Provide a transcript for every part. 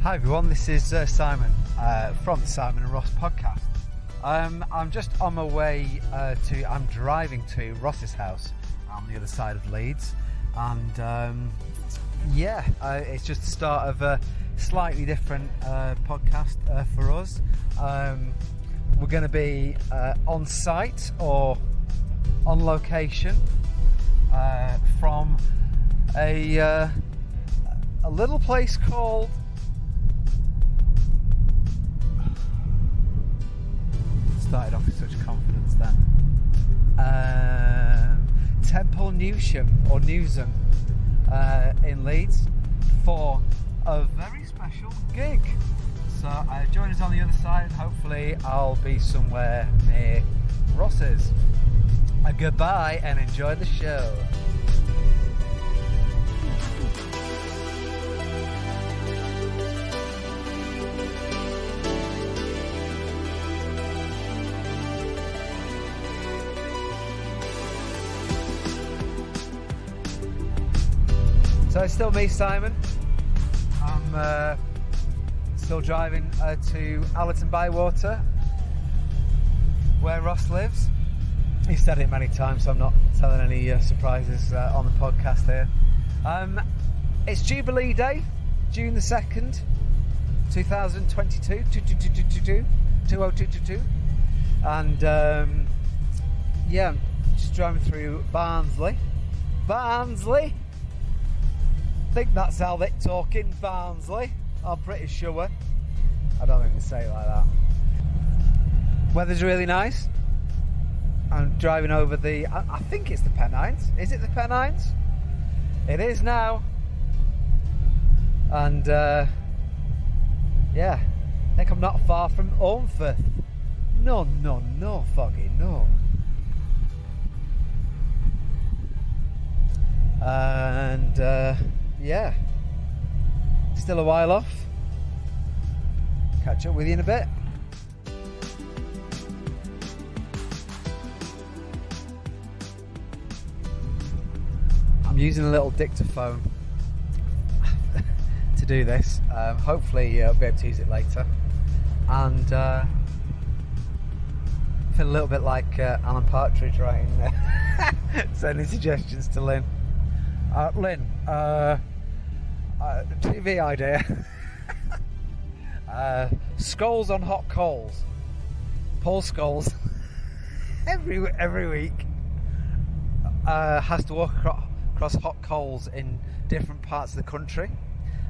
Hi everyone, this is Simon from the Simon and Ross podcast. I'm just on my way I'm driving to Ross's house on the other side of Leeds, and it's just the start of a slightly different podcast for us. We're going to be on site or on location from a little place called started off with such confidence then. Temple Newsam in Leeds for a very special gig. So join us on the other side, and hopefully I'll be somewhere near Ross's. Goodbye and enjoy the show. So it's still me, Simon. I'm still driving to Allerton Bywater, where Ross lives. He's said it many times, so I'm not telling any surprises on the podcast here. It's Jubilee Day, June the 2nd, 2022, 2022. And I'm just driving through Barnsley. I think that's how they're talking, Barnsley. I'm pretty sure. I don't think they say it like that. Weather's really nice. I'm driving over I think it's the Pennines. Is it the Pennines? It is now. And I think I'm not far from Ormforth. No, Foggy, no. And still a while off. Catch up with you in a bit. I'm using a little dictaphone to do this. Hopefully I'll be able to use it later. And I feel a little bit like Alan Partridge writing sending suggestions to Lynn. Lynn, TV idea. Skulls on hot coals. Paul Scholes every week has to walk across hot coals in different parts of the country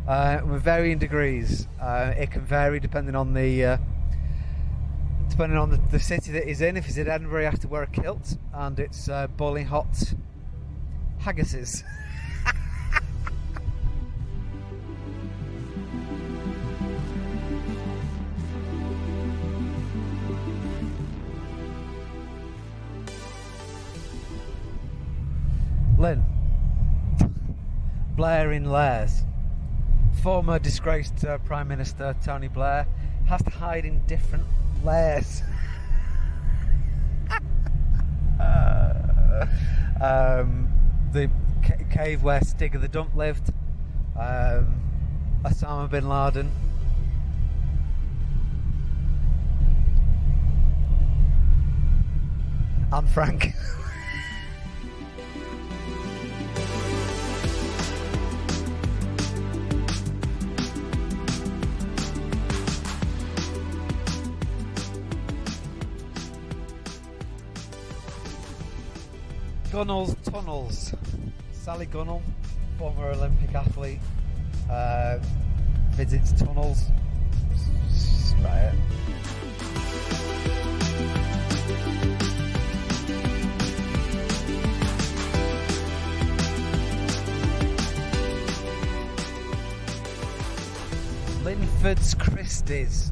with varying degrees. It can vary depending on the city that he's in. If he's in Edinburgh, he has to wear a kilt, and it's boiling hot haggises. Lynn, Blair in Lairs. Former disgraced Prime Minister Tony Blair has to hide in different lairs. The cave where Stigger the Dump lived, Osama bin Laden, and Frank. Gunnell's Tunnels. Sally Gunnell, former Olympic athlete, visits tunnels. Right. Linford's Christie's.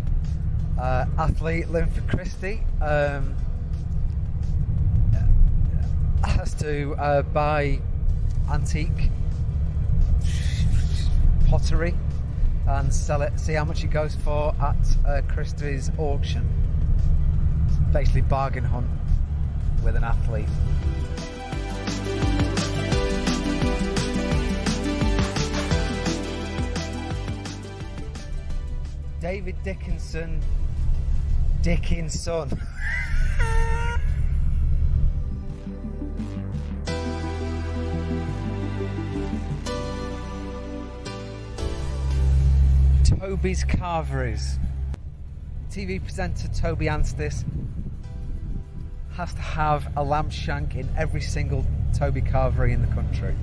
Athlete Linford Christie has to buy antique pottery and sell it, see how much it goes for at Christie's auction. Basically bargain hunt with an athlete. David Dickinson. Toby's Carveries. TV presenter Toby Anstis has to have a lamb shank in every single Toby Carvery in the country.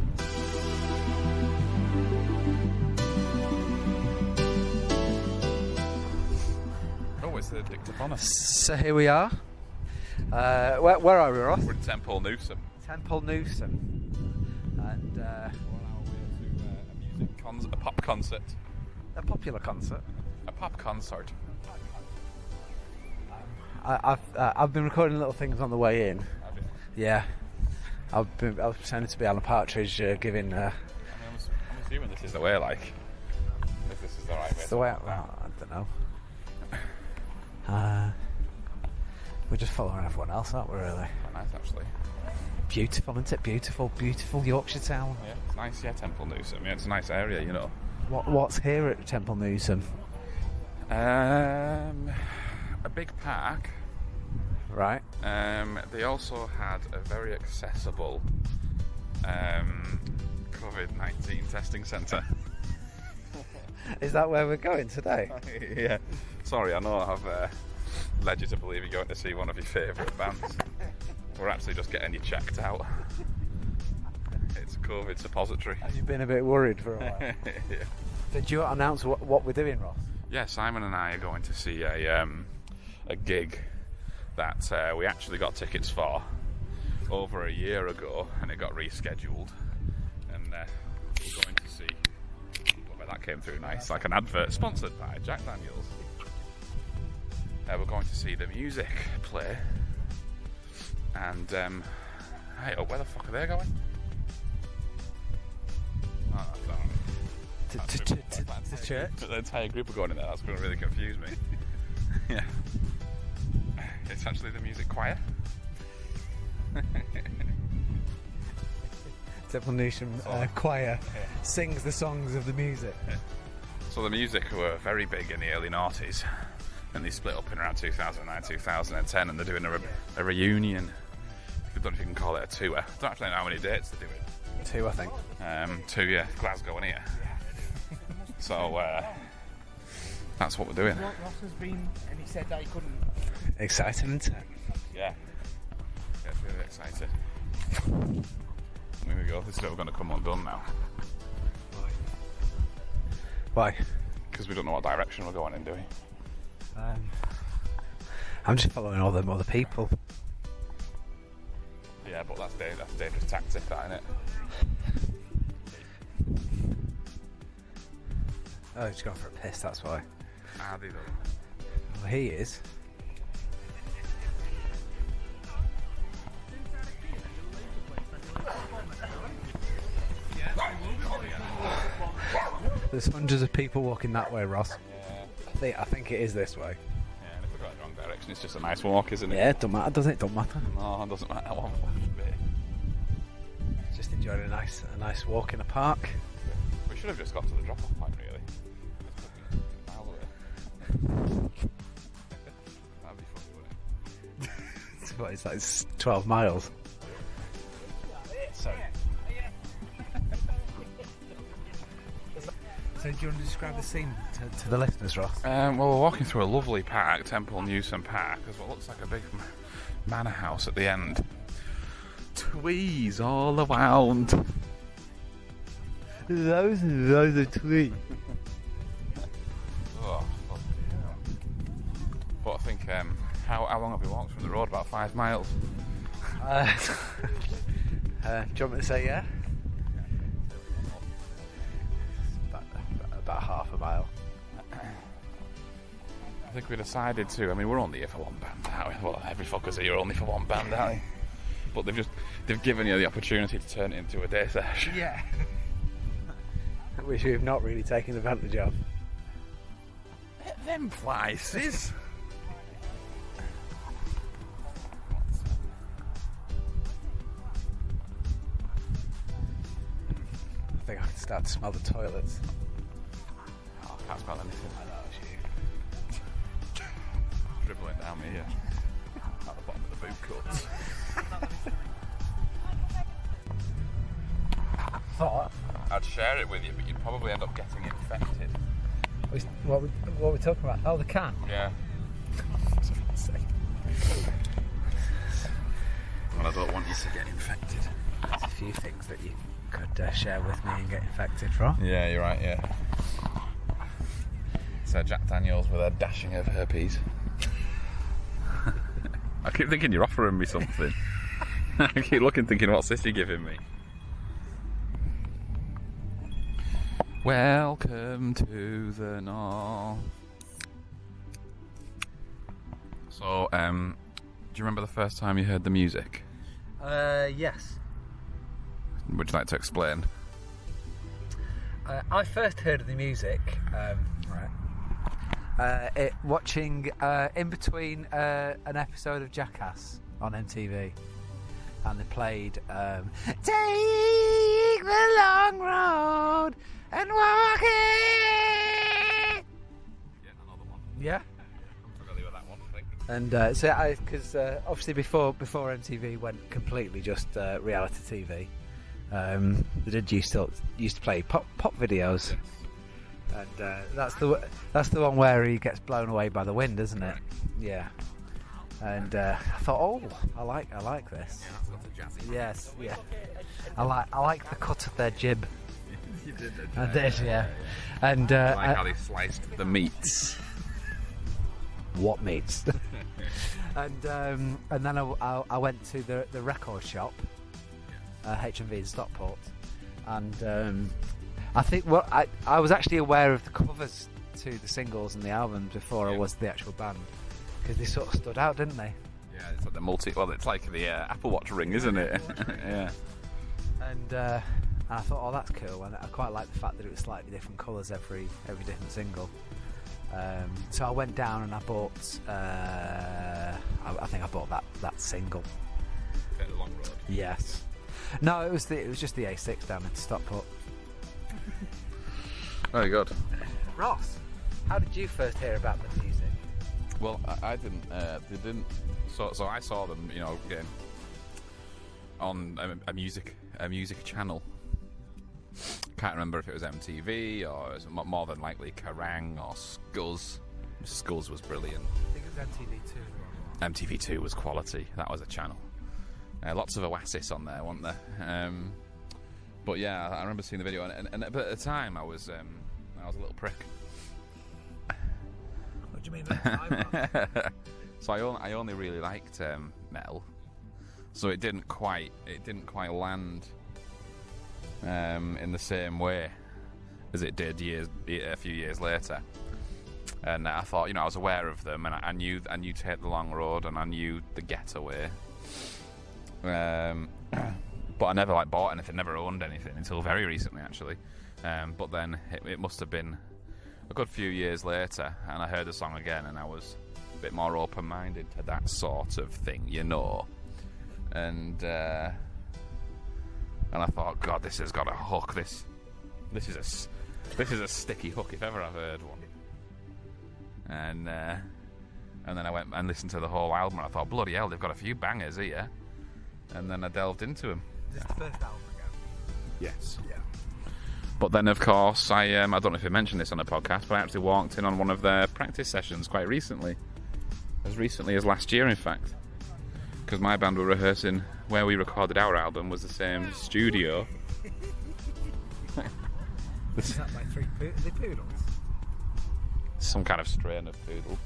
Oh, it's the addictive honour. So here we are. Where are we, Ross? We're in Temple Newsam. Temple Newsam. And We're on our way to a pop concert. a popular concert. A pop concert. I've been recording little things on the way in. Have you? Yeah. I was pretending to be Alan Partridge giving... I'm assuming this is the way, like. If this is the right way. It's the way I don't know. We're just following everyone else, aren't we, really? Quite nice, actually. Beautiful, isn't it? Beautiful Yorkshire town. Yeah, it's nice, yeah, Temple Newsam. Yeah, it's a nice area, you know. What's here at Temple Newsam? A big park. Right. They also had a very accessible COVID-19 testing centre. Is that where we're going today? Yeah. Sorry, I know I've led you to believe you're going to see one of your favourite bands. We're actually just getting you checked out. It's a COVID suppository. Have you been a bit worried for a while? Yeah. Did you announce what we're doing, Ross? Yeah, Simon and I are going to see a gig that we actually got tickets for over a year ago, and it got rescheduled. And we're going to see. Well, that came through nice, like an advert sponsored by Jack Daniels. We're going to see the music play, and hey, where the fuck are they going? Oh, To church? The entire group are going in there. That's going to really confuse me. Yeah. It's actually the music choir. Temple Newsam choir sings the songs of the music. So the music were very big in the early noughties, and they split up in around 2009, 2010, and they're doing a reunion. I don't know if you can call it a tour. I don't actually know how many dates they're doing. 2, I think. 2, yeah, Glasgow and here. So that's what we're doing. Ross has been, and he said that he couldn't. Exciting, isn't it? Yeah, it's really excited. Here we go. This is all going to come undone now. Why? Because we don't know what direction we're going in, do we? I'm just following all them other people. Yeah, but that's a dangerous tactic, that, isn't it? Oh, he's gone for a piss, that's why. Are they though? Well, he is. There's hundreds of people walking that way, Ross. Yeah. I think it is this way. Yeah, and if we're going the wrong direction, it's just a nice walk, isn't it? Yeah, it don't matter, does it? Don't matter. No, it doesn't matter one bit. Just enjoying a nice walk in a park. We should have just got to the drop-off point, really. It's a mile away. That'd be funny, wouldn't it? What is that? It's 12 miles. Sorry. So do you want to describe the scene to the listeners, Ross? Well, we're walking through a lovely park, Temple Newsam Park. There's what looks like a big manor house at the end. Trees all around. Those are trees. Oh, but I think, how long have we walked from the road? About 5 miles. Do you want me to say yeah? About half a mile. I think we decided to. I mean, we're only here for one band, aren't we? Well, every fucker's here only for one band, aren't they? But they've given you the opportunity to turn it into a day session. Yeah. Which we've not really taken advantage of. Them places. I think I can start to smell the toilets. Oh, I can't smell anything. I know, it's you. going down here at the bottom of the boot cuts. Thought. I'd share it with you, but you'd probably end up getting infected. What are we talking about? Oh, the can. Yeah. And I don't want you to get infected. There's a few things that you could share with me and get infected from. Yeah, you're right, yeah. So Jack Daniels with a dashing of herpes. I keep thinking you're offering me something. I keep looking thinking, what's this you're giving me? Welcome to the North. So, do you remember the first time you heard the music? Yes. Would you like to explain? I first heard of the music, watching in between an episode of Jackass on MTV, and they played "Take the Long Road and Walk It." Yeah, another one. Yeah. I'm familiar with that one, I think. And because obviously before MTV went completely just reality TV, they did used to play pop videos, and that's the one where he gets blown away by the wind, isn't it? Yeah. And I thought, oh, I like this. Yeah, that's got the jazzy. Yes, yeah. I like the cut of their jib. You did, I did, yeah. And I like how they sliced the meats. What meats? and then I went to the record shop, HMV in Stockport, and I think I was actually aware of the covers to the singles and the albums before I was the actual band, because they sort of stood out, didn't they? Yeah, it's like the well, it's like the Apple Watch ring, isn't it? Yeah. And I thought, oh, that's cool, and I quite like the fact that it was slightly different colours every different single. So I went down and I bought. I think I bought that single. Take the long road. Yes. No, it was just the A6 down in Stockport. Very good. Ross, how did you first hear about the music? Well, I didn't. They didn't. So I saw them, again on a music channel. Can't remember if it was MTV or it was more than likely Kerrang or Scuzz. Scuzz was brilliant. I think it was MTV2. MTV2 was quality. That was a channel. Lots of Oasis on there, weren't there? But yeah, I remember seeing the video, but at the time I was a little prick. What do you mean? That So I only really liked metal. So it didn't quite land in the same way as it did a few years later. And I thought, I was aware of them, and I knew Take the Long Road, and I knew The Getaway. But I never bought anything, never owned anything until very recently, actually. But then it must have been a good few years later, and I heard the song again, and I was a bit more open-minded to that sort of thing, And I thought, God, this has got a hook. This is a sticky hook if ever I've heard one. And then I went and listened to the whole album, and I thought, bloody hell, they've got a few bangers here. And then I delved into them. Is this the first album again? Yes. Yeah. But then, of course, I don't know if you mentioned this on a podcast, but I actually walked in on one of their practice sessions quite recently. As recently as last year, in fact. Because my band were rehearsing where we recorded our album was the same studio. Is that like three poodles? Some kind of strain of poodle.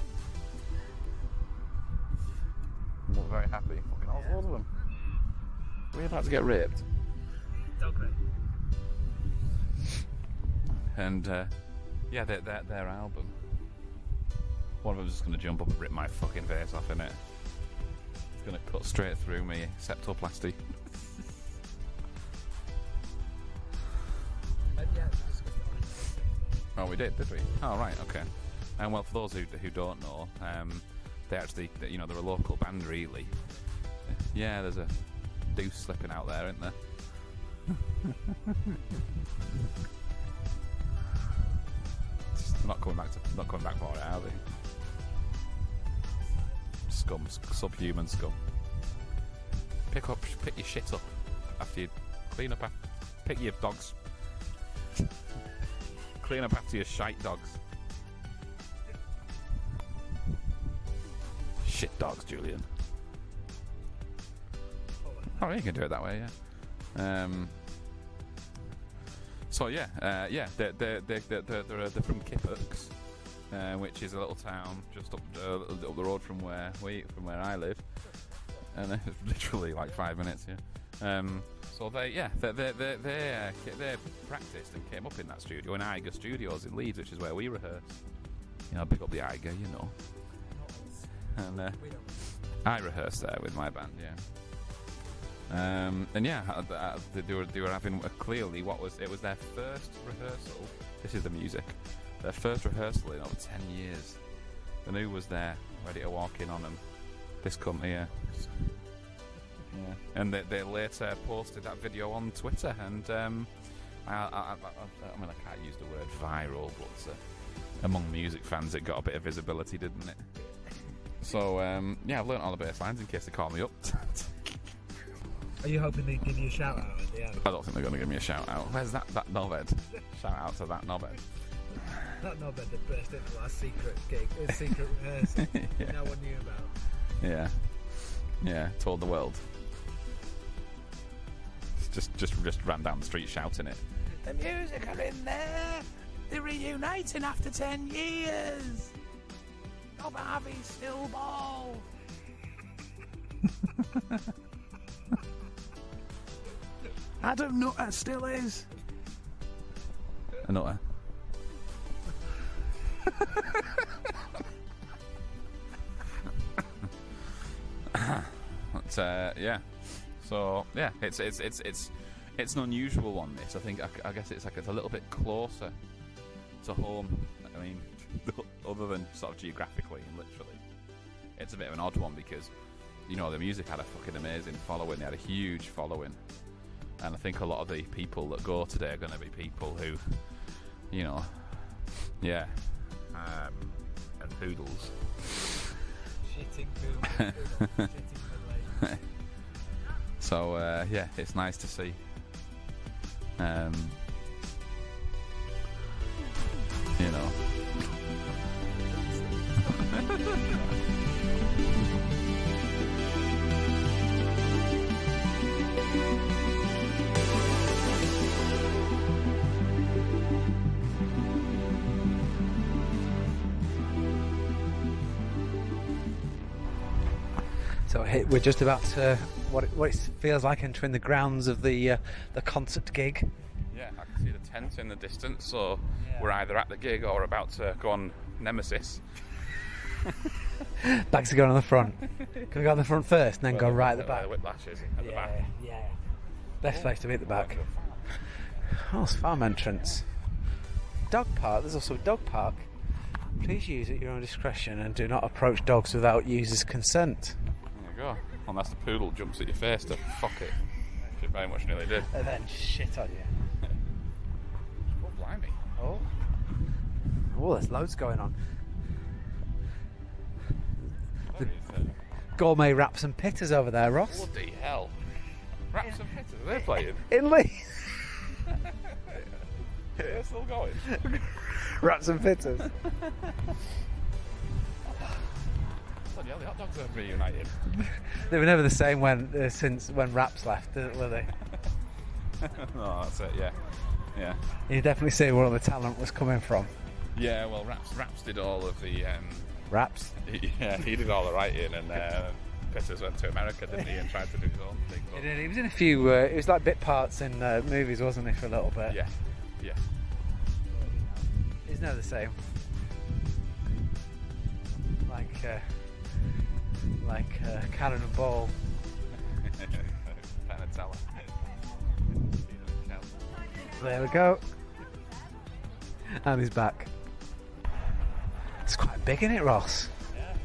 I'm not very happy. Fucking all four of them. Are we about to get raped? Dog rape. And their album. One of them's just going to jump up and rip my fucking face off, innit? It's going to cut straight through me septoplasty. Oh, we did we? Oh, right, okay. And well, for those who don't know, they actually, they're a local band, really. Yeah, there's a deuce slipping out there, isn't there? Not coming back for it, are they? scum, subhuman scum. Pick your shit up after you clean up. Pick your dogs. Clean up after your shite dogs. Shit dogs, Julian. Oh, you can do it that way, yeah. So yeah, they're from Kipperks, which is a little town just up the road from where I live, and it's literally like 5 minutes. Yeah. So they practiced and came up in that studio in Eiger Studios in Leeds, which is where we rehearse. You know, pick up the Eiger, you know. And I rehearsed there with my band, yeah. And yeah, they were having clearly it was their first rehearsal. This is the music. Their first rehearsal in over 10 years. The new was there, ready to walk in on them. This come here. Yeah. And they later posted that video on Twitter, and I mean, I can't use the word viral, but among music fans it got a bit of visibility, didn't it? So yeah, I've learnt all the bass lines in case they call me up. Are you hoping they give you a shout out at the end? I don't think they're going to give me a shout out. Where's that knobhead? Shout out to that knobhead. That knobhead that burst into our secret gig, secret rehearsal. Yeah. No one knew about. Yeah. Yeah, told the world. Just ran down the street shouting it. The music are in there. They're reuniting after 10 years. Bob Harvey's still bald. Adam Nutter still is. A nutter. But, yeah. So yeah, it's an unusual one. This, I think, I guess it's a little bit closer to home. I mean, other than sort of geographically and literally, it's a bit of an odd one because, you know, the music had a fucking amazing following. They had a huge following, and I think a lot of the people that go today are going to be people who, you know, yeah, and poodles. Shitting poodles. Shitting poodles. So yeah, it's nice to see. You know. So we're just about to what it feels like entering the grounds of the concert gig. Yeah, I can see the tent in the distance, so we're either at the gig or about to go on Nemesis. Bags are going on the front. Can we go on the front first and then go right at the back? The whiplashes at the back. Yeah. Best place to be at the back. Oh, it's farm entrance. Dog park. There's also a dog park. Please use at your own discretion and do not approach dogs without users' consent. There you go. Unless the poodle jumps at your face to fuck it. Which it very much nearly did. And then shit on you. Oh, blimey. Oh, there's loads going on. The gourmet wraps and pitters over there, Ross. Bloody hell. Wraps and pitters, are they playing? In Leeds. They're still going. Wraps and pitters. Bloody hell, the hot dogs are reunited. They were never the same since when Wraps left, were they? No, that's it, yeah. Yeah. You definitely see where all the talent was coming from. Yeah, well, Raps did all of the... Raps? Yeah, he did all the writing, and Pitters went to America, didn't he, and tried to do his own thing. He did. He was in a few... it was like bit parts in movies, wasn't he, for a little bit? Yeah, yeah. He's never the same. Like Cannonball. Penatella. There we go. And he's back. It's quite big, isn't it, Ross?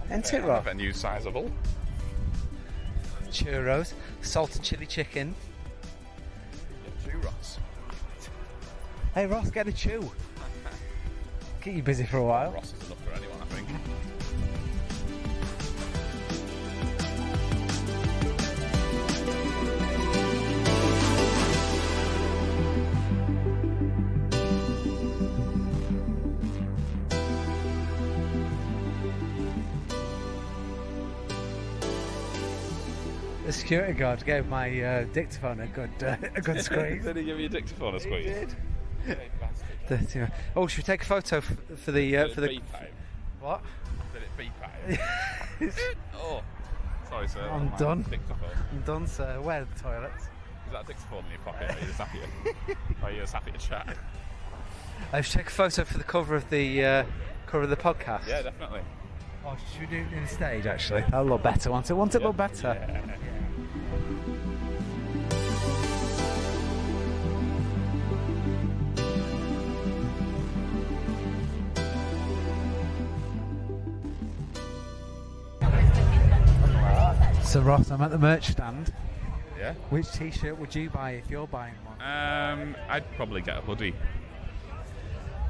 Yeah. Isn't it, Ross? Venue sizable. Churros, salted chili chicken. Yeah, churros. Hey, Ross, get a chew. Keep you busy for a while. Ross is enough for anyone, I think. The security guard gave my dictaphone a good squeeze. Did he give you a dictaphone a squeeze? He did. Oh, should we take a photo for the beep out? what? Did it beep out? Oh, sorry, sir. I'm My done. Dictaphone. I'm done, sir. Where are the toilets? Is that a dictaphone in your pocket? Are you just happy? Are you just happy to chat? I should take a photo for the cover of the podcast. Yeah, definitely. Oh, should we do it in the stage actually? That'll look better. Want it look better? Yeah. So Ross, I'm at the merch stand. Yeah. Which T-shirt would you buy if you're buying one? I'd probably get a hoodie.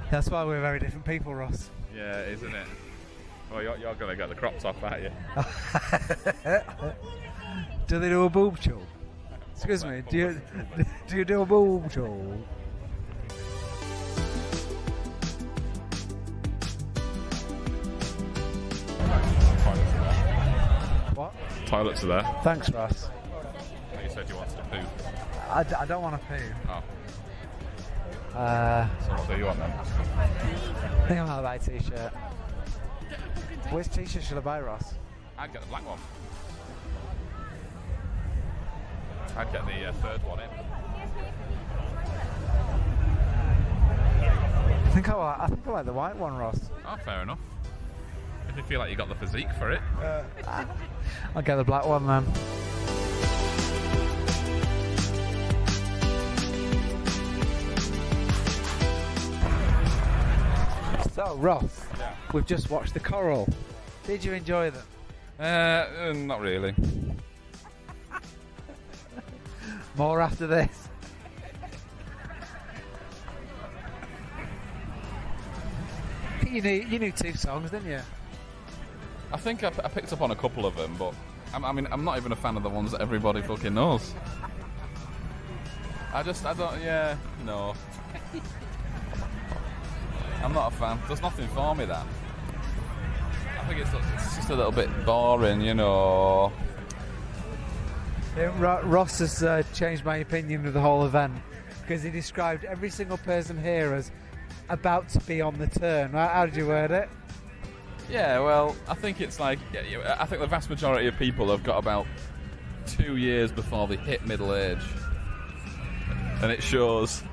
That's why we're very different people, Ross. Yeah, isn't it? Well, you're gonna get the crop top, aren't you? Do they do a boob job? Excuse me. Do you do a boob job? Toilets are there. What? Toilets are there. Thanks, Ross. You said you wanted to poo. I don't want to poo. Oh. So what do you want then? I think I'm gonna buy a T-shirt. Which T-shirt should I buy, Ross? I'd get the black one. I'd get the third one in. I think I like the white one, Ross. Oh, fair enough. If you feel like you got the physique for it. I'll get the black one then. So, Ross, we've just watched the Coral. Did you enjoy them? Not really. More after this. You knew 2 songs, didn't you? I think I picked up on a couple of them, but I'm not even a fan of the ones that everybody fucking knows. No. I'm not a fan. There's nothing for me then. I think it's just a little bit boring, you know. Ross has changed my opinion of the whole event because he described every single person here as about to be on the turn. How did you word it? Yeah, well, I think it's like, I think the vast majority of people have got about 2 years before they hit middle age. And it shows.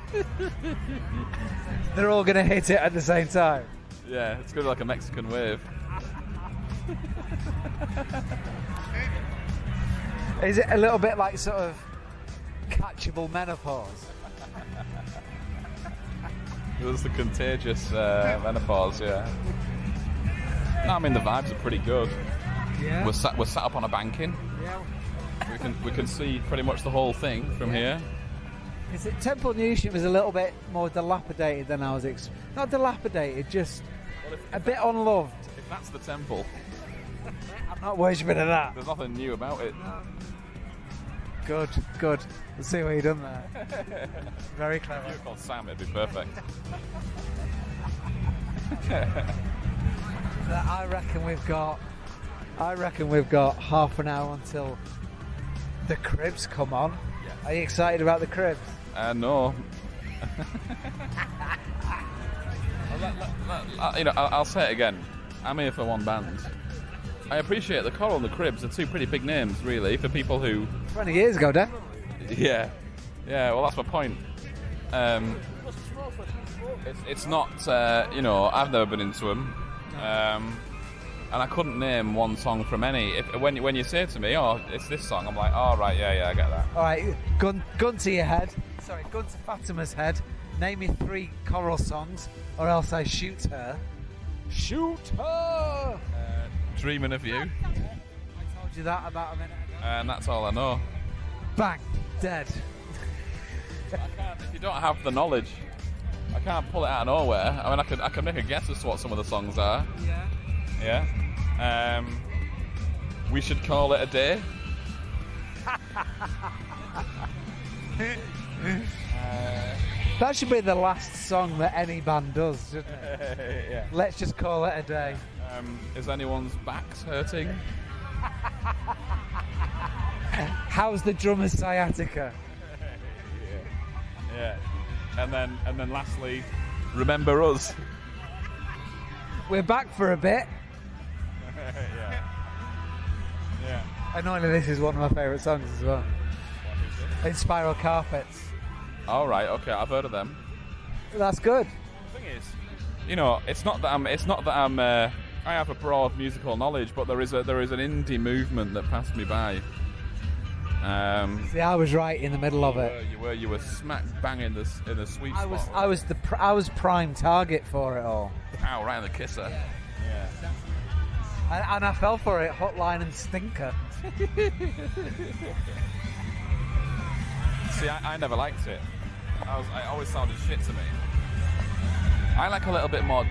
They're all going to hit it at the same time. Yeah, it's going to be like a Mexican wave. Is it a little bit like sort of catchable menopause? It was the contagious menopause, yeah. No, I mean the vibes are pretty good. Yeah. We're sat up on a banking. Yeah. We can see pretty much the whole thing from here. Because Temple Newsam was a little bit more dilapidated than I was not dilapidated, just a bit unloved. If that's the temple, I'm not worshipping at that. there's nothing new about it. Good. Let's see what you've done there. Very clever. If you were called Sam, it'd be perfect. I reckon we've got half an hour until the cribs come on. Yes. Are you excited about the cribs? No. I'll say it again. I'm here for one band. I appreciate the Coral and the Cribs are 2 pretty big names, really, for people who... 20 years ago, definitely. Yeah, well, that's my point. It's not, I've never been into them. And I couldn't name one song from any. When you say to me, oh, it's this song, I'm like, oh, right, yeah, I get that. All right, gun to your head. Sorry, gun to Fatima's head. Name me 3 Coral songs, or else I shoot her. Shoot her! Dreaming of You. I told you that about a minute ago. And that's all I know. Bang! Dead. I can't, if you don't have the knowledge, I can't pull it out of nowhere. I mean, I can make a guess as to what some of the songs are. Yeah. We Should Call It a Day. That should be the last song that any band does, shouldn't it? Yeah. Let's just call it a day. Is anyone's backs hurting? How's the drummer's sciatica? Yeah. And then lastly, remember us. We're back for a bit. Yeah. Annoyingly, this is one of my favourite songs as well. What is it? In Spiral Carpets. All right. Okay, I've heard of them. That's good. The thing is, it's not that I have a broad musical knowledge, but there is an indie movement that passed me by. See, I was right in the middle of it. You were smack bang in the sweet spot. I was prime target for it all. Pow, right in the kisser. Yeah. And I fell for it, Hotline and Stinker. See, I never liked it. I always sounded shit to me. I like a little bit more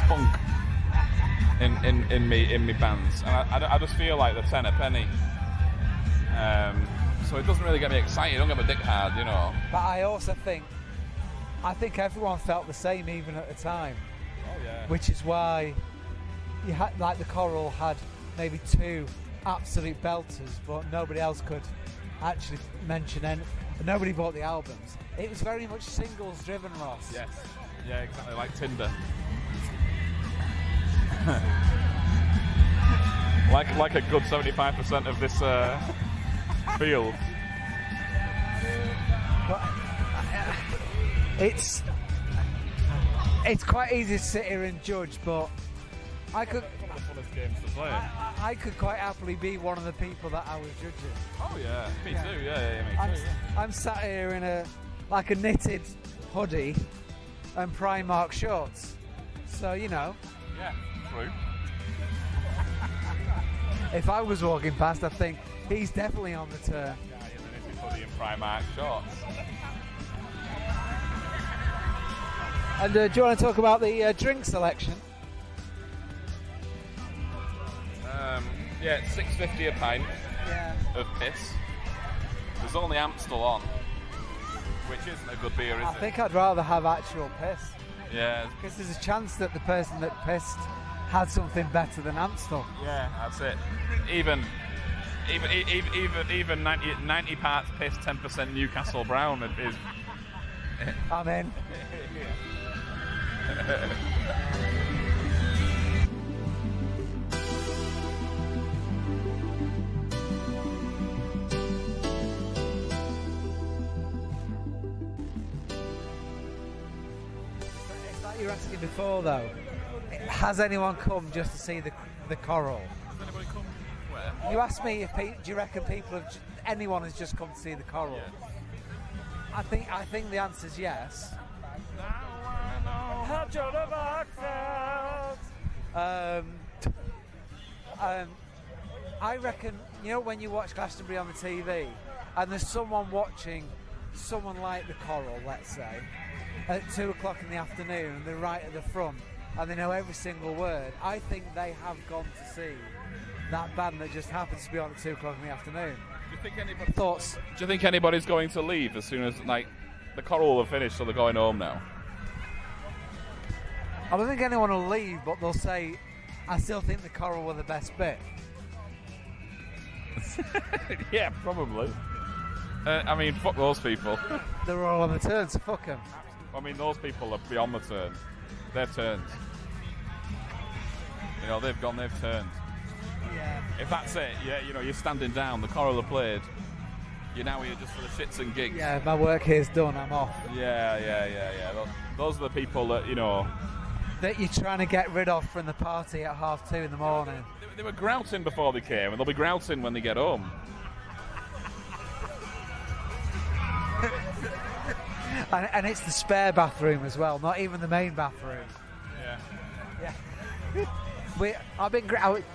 spunk in me bands, and I just feel like the tenner penny. So it doesn't really get me excited. Don't get my dick hard, But I also think everyone felt the same even at the time. Oh yeah. Which is why you had, like, the Coral had maybe 2 absolute belters, but nobody else could actually mention any. Nobody bought the albums. It was very much singles driven, Ross. Yes. Yeah, exactly like Tinder. like a good 75% of this field. But it's quite easy to sit here and judge, but I could. One of the funnest games to play. I could quite happily be one of the people that I was judging. Oh yeah, me too. Yeah, me too. I'm sat here in a knitted hoodie and Primark shorts, so Yeah, true. If I was walking past, I think he's definitely on the turn. Yeah, in the knitted hoodie and Primark shorts. And do you want to talk about the drink selection? Yeah, it's $6.50 a pint of piss. There's only Amstel on, which isn't a good beer, is it? I think I'd rather have actual piss. Yeah. Because there's a chance that the person that pissed had something better than Amstel. Yeah, that's it. Even 90 parts piss, 10% Newcastle Brown is. I'm in. It's like you were asking before, though. Has anyone come just to see the Coral? Has anybody come? Where? You asked me if do you reckon anyone has just come to see the Coral? Yes. I think the answer is yes. I reckon, when you watch Glastonbury on the TV and there's someone watching someone like the Coral, let's say, at 2 o'clock in the afternoon, and they're right at the front and they know every single word, I think they have gone to see that band that just happens to be on at 2 o'clock in the afternoon. Do you think anybody's going to leave as soon as the Coral will have finished, so they're going home now? I don't think anyone will leave, but they'll say, I still think the Coral were the best bit. Yeah, probably. Fuck those people. They're all on the turn, so fuck them. Those people are beyond the turn. They've turned. They've turned. Yeah. If that's it, you're standing down, the Coral are played. You're now here just for the shits and gigs. Yeah, my work here's done, I'm off. Yeah. Those are the people that, that you're trying to get rid of from the party at 2:30 in the morning. They were grouting before they came, and they'll be grouting when they get home. And it's the spare bathroom as well, not even the main bathroom. Yeah.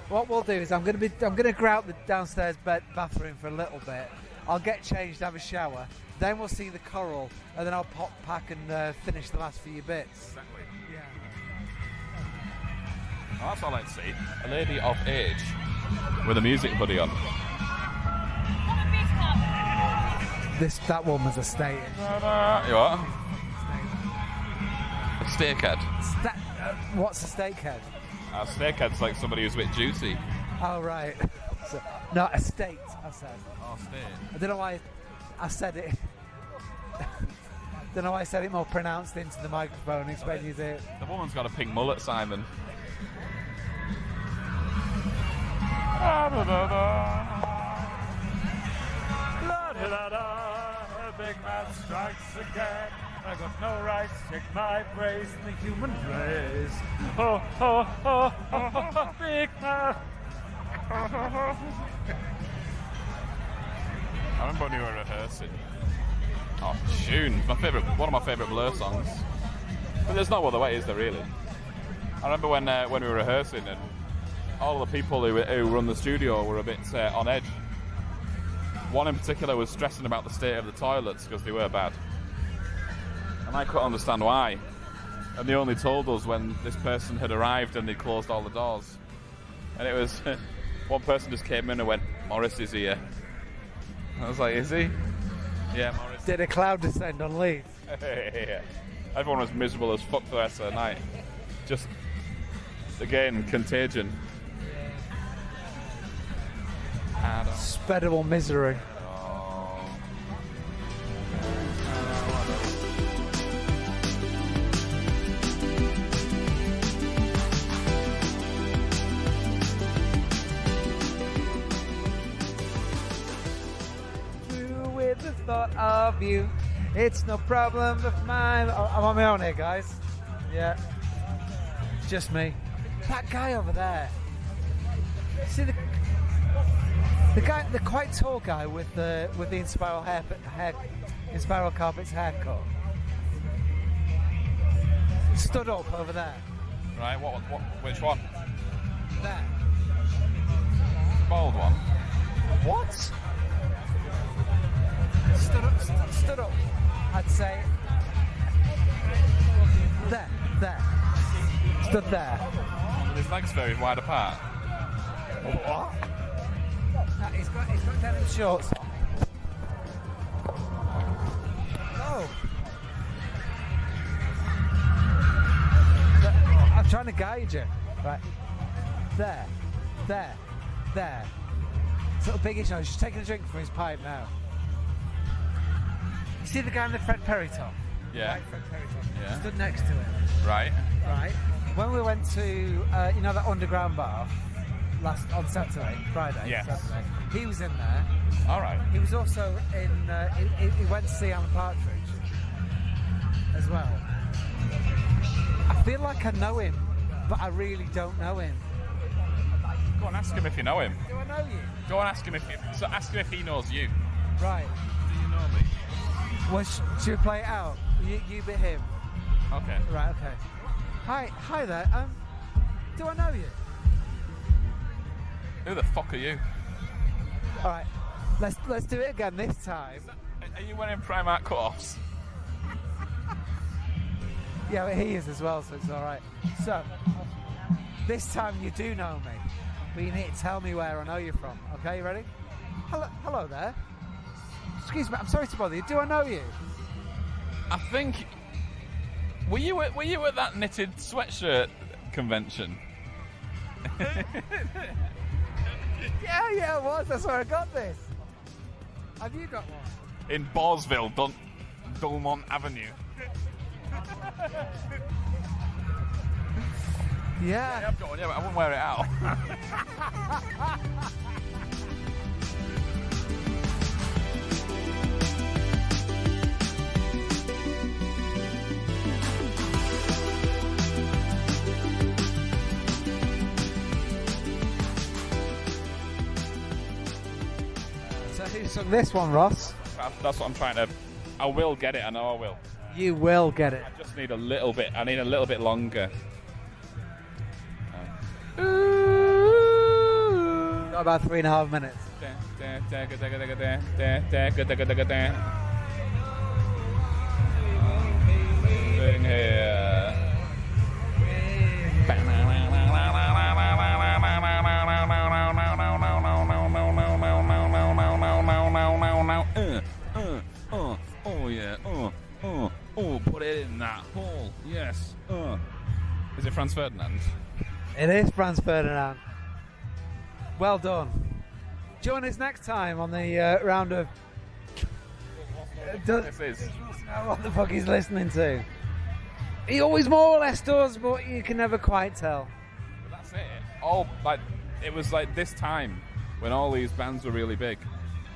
What we'll do is I'm going to grout the downstairs bathroom for a little bit. I'll get changed, have a shower, then we'll see the Coral, and then I'll pop back and finish the last few bits. Exactly. Yeah. Oh, that's all I'd see. A lady of age with a music hoodie on. That woman's a state. You what? A steakhead. What's a steakhead? A snakehead's like somebody who's a bit juicy. Oh, right. So, no, estate, I said. Oh, snake. I don't know why I said it. Don't know why I said it more pronounced into the microphone, expecting you to... The woman's got a pink mullet, Simon. A big man strikes again. I got no right to take my praise in the human race. Oh, oh, oh, oh, oh, big man. I remember when we were rehearsing. Oh, tune. One of my favourite Blur songs. But there's no other way, is there, really? I remember when we were rehearsing and all the people who run the studio were a bit on edge. One in particular was stressing about the state of the toilets because they were bad. And I couldn't understand why. And they only told us when this person had arrived and they'd closed all the doors. And it was... one person just came in and went, "Morris is here." I was like, "Is he?" "Yeah, Morris." Did a cloud descend on Leeds? Yeah. Everyone was miserable as fuck for the rest of the night. Just, again, contagion. Spreadable misery. With the thought of you, it's no problem of mine. I'm on my own here, guys. Yeah, just me. That guy over there. See the guy, the quite tall guy with the Inspiral Inspiral Carpets haircut. Stood up over there. Right, which one? There. The bald one? What? Stood up. I'd say there. Stood there. With his legs very wide apart. What? No, he's got denim shorts on. Oh. I'm trying to guide you. Right. There. Sort of biggish nose. He's taking a drink from his pipe now. You see the guy in the Fred Perry top? Yeah. Right, Fred Perry top. Yeah. Stood next to him. Right. Right. When we went to, that underground bar on Friday. Yes. Saturday, he was in there. All right. He was also in. He went to see Alan Partridge as well. I feel like I know him, but I really don't know him. Go and ask him if you know him. Do I know you? Go and ask him ask him if he knows you. Right. Do you know me? Well, should we play it out? You be him. Okay. Right. Okay. Hi there. Do I know you? Who the fuck are you? All right. Let's do it again this time. Are you wearing Primark cut-offs? Yeah, but he is as well, so it's all right. So this time you do know me, but you need to tell me where I know you from. Okay, you ready? Hello there. Excuse me, I'm sorry to bother you. Do I know you? I think. Were you at that knitted sweatshirt convention? Yeah, it was. That's where I got this. Have you got one? In Borsville, Dulmont Avenue. Yeah. I've got one, yeah, but I wouldn't wear it out. So who sung this one, Ross? That's what I'm trying to. I will get it. I know I will. You will get it. I just need a little bit. I need a little bit longer. Got about 3.5 minutes. Sing here. Oh yeah. Put it in that hole. Yes. Is it Franz Ferdinand? It is Franz Ferdinand. Well done. Join us next time on the round of... This is. know what the fuck he's listening to. He always more or less does, but you can never quite tell. But that's it. It was like this time when all these bands were really big,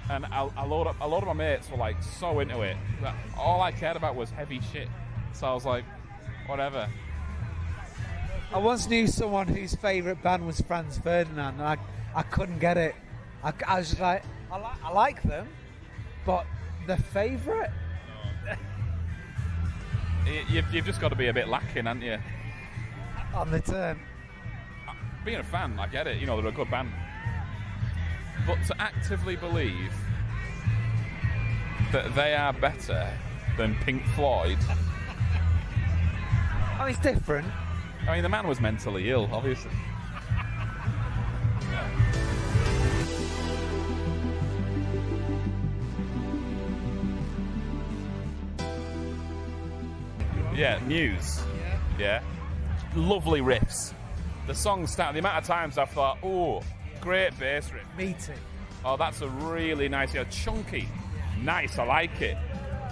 and a lot of my mates were like so into it that all I cared about was heavy shit. So I was like, whatever. I once knew someone whose favourite band was Franz Ferdinand, and I couldn't get it. I was just like, I like them, but the favourite? You've just got to be a bit lacking, haven't you? On the turn. Being a fan, I get it. You know, they're a good band. But to actively believe that they are better than Pink Floyd... Oh, it's different. I mean, the man was mentally ill, obviously. Yeah, News. Yeah. Lovely riffs. The song started, the amount of times I thought, oh, great bass riff. Meaty. Oh, that's a really nice, chunky. Nice, I like it.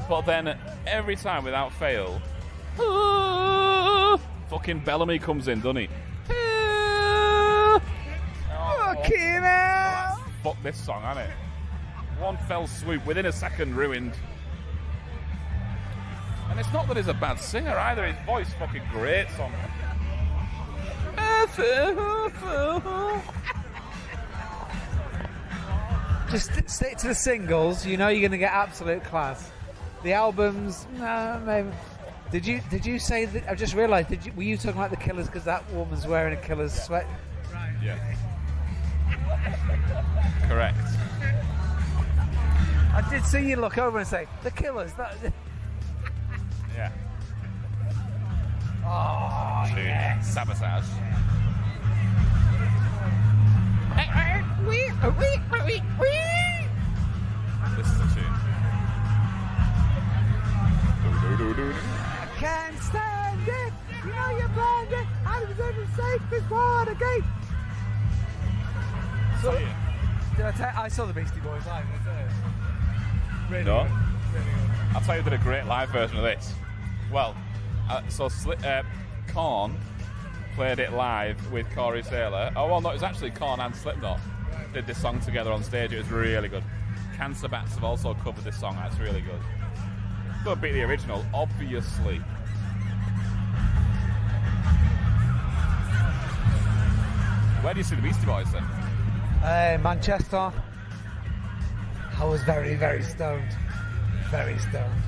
But then every time without fail, fucking Bellamy comes in, doesn't he? Fucking hell! Fuck this song, hasn't it? One fell swoop, within a second ruined. And it's not that he's a bad singer either, his voice fucking great song. Just stick to the singles, you know you're going to get absolute class. The albums, no, maybe. Did you say that? I just realised. Were you talking about the Killers because that woman's wearing a Killers sweat? Right. Yeah. Correct. I did see you look over and say the Killers. Yeah. Oh, Tune. yes. Sabotage. This is the tune. I can't stand it. You know you're blinded. I was even safe before the gate. So, did I tell? I saw the Beastie Boys live. Really No. good. Really good. I'll tell you who did a great live version of this. Well, Korn played it live with Corey Taylor. Oh, well, no, it was actually Korn and Slipknot did this song together on stage. It was really good. Cancer Bats have also covered this song. That's really good. Don't beat the original, obviously. Where do you see the Beastie Boys then? Manchester. I was very, very stoned. Very stoned.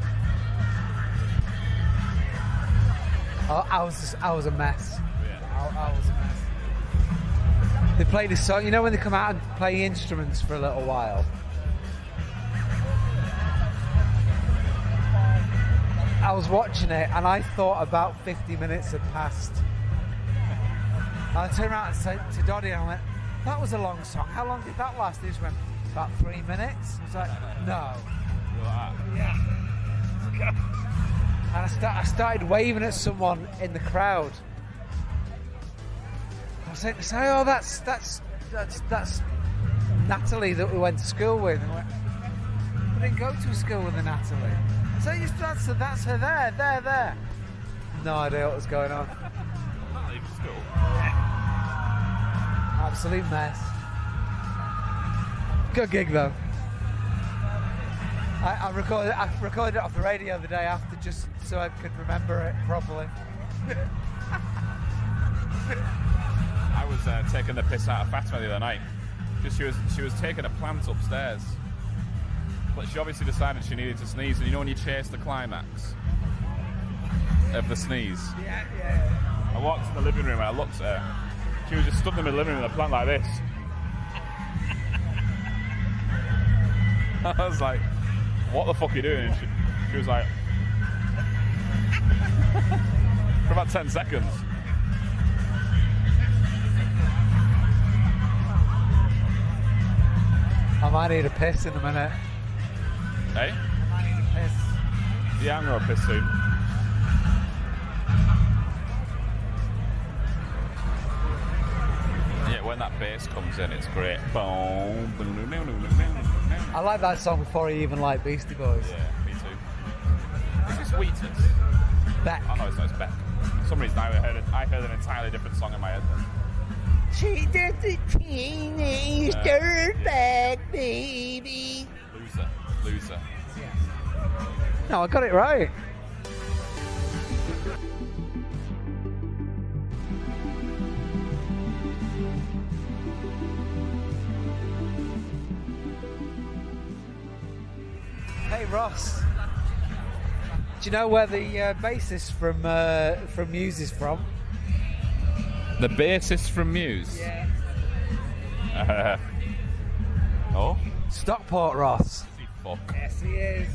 I was a mess. Yeah. I was a mess. They played this song. You know when they come out and play instruments for a little while? I was watching it and I thought about 50 minutes had passed. And I turned around and said to Doddy, and I went, that was a long song. How long did that last? He just went, about 3 minutes. I was like, no. Yeah. And I started waving at someone in the crowd. I was saying, oh, that's Natalie that we went to school with. And I went, we didn't go to school with Natalie. So that's her there. No idea what was going on. Not leaving school. Absolute mess. Good gig though. I recorded it off the radio the day after just so I could remember it properly. I was taking the piss out of Fatima the other night. Because she was taking a plant upstairs. But she obviously decided she needed to sneeze, and you know when you chase the climax of the sneeze? Yeah. I walked in the living room and I looked at her. She was just stood in the living room with a plant like this. I was like, what the fuck are you doing? And she was like, for about 10 seconds. I might need a piss in a minute. Hey? I might need a piss. Yeah, I'm going to piss soon. when that bass comes in, it's great. Boom. I like that song before I even liked Beastie Boys. Yeah, me too. Is this Wheatus? Beck. Oh no, it's not. It's Beck. For some reason, I heard an entirely different song in my head then. She did the teenage dirtbag, baby. Loser. No, I got it right. Hey Ross, do you know where the bassist from Muse is from? The bassist from Muse? Yeah. Oh? Stockport, Ross. Fuck. Yes, he is.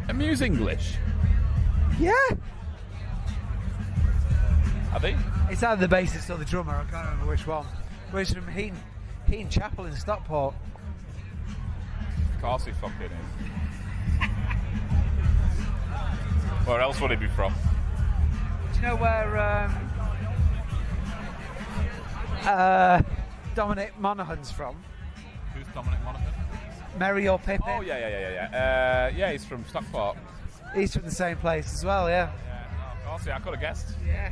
Are Muse English? Yeah. Are they? It's either the bassist or the drummer, I can't remember which one. But it's from Heaton Chapel in Stockport. Of course he fucking is. Where else would he be from? Do you know where Dominic Monaghan's from? Who's Dominic Monaghan? Merry or Pippin? Oh, yeah. Yeah, he's from Stockport. He's from the same place as well, yeah. Yeah, of course, yeah, I could have guessed. Yeah.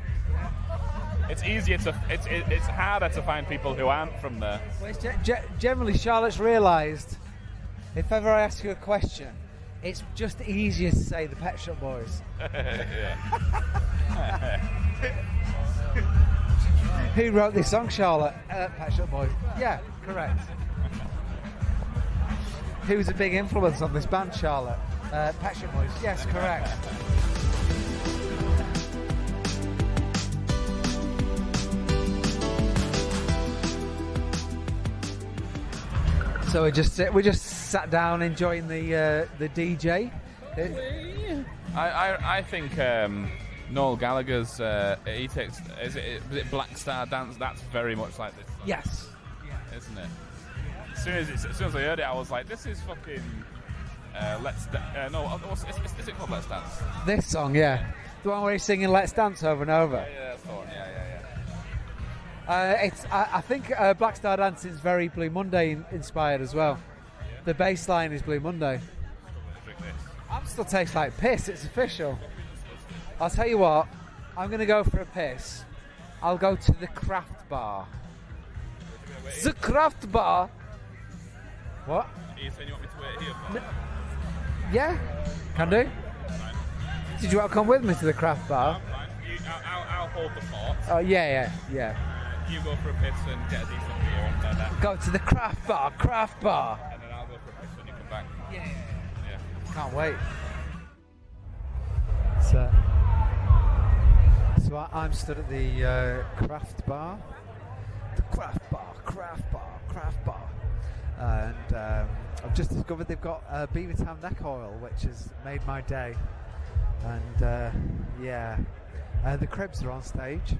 It's it's harder to find people who aren't from there. Well, it's generally, Charlotte's realised, if ever I ask you a question, it's just easier to say the Pet Shop Boys. Who wrote this song, Charlotte? Pet Shop Boys. Yeah, correct. Who was a big influence on this band, Charlotte? Pet Shop Boys. Yes, correct. So we just sat down enjoying the DJ. I think Noel Gallagher's he takes is it Black Star Dance? That's very much like this song, Yes. isn't it? As soon as I heard it, I was like, this is fucking Let's Dance. Is it called Let's Dance? This song, yeah. The one where he's singing Let's Dance over and over. Yeah, that's the one. Yeah. I think Black Star Dancing is very Blue Monday inspired as well. Yeah. The bass line is Blue Monday. Drink this. Still tastes like piss, it's official. I'll tell you what, I'm going to go for a piss. I'll go to the craft bar. The craft bar? What? Are you saying you want me to wait here for? Yeah, can do. Did you want to come with me to the craft bar? Fine. I'll hold the fort. Oh, yeah. You go for a piss and get a decent beer and then Go to the craft bar. and then I'll go for a piss when you come back. Yeah. Yeah. Can't wait. So I'm stood at the craft bar. The craft bar. And I've just discovered they've got Beavertown neck oil, which has made my day. And the Cribs are on stage.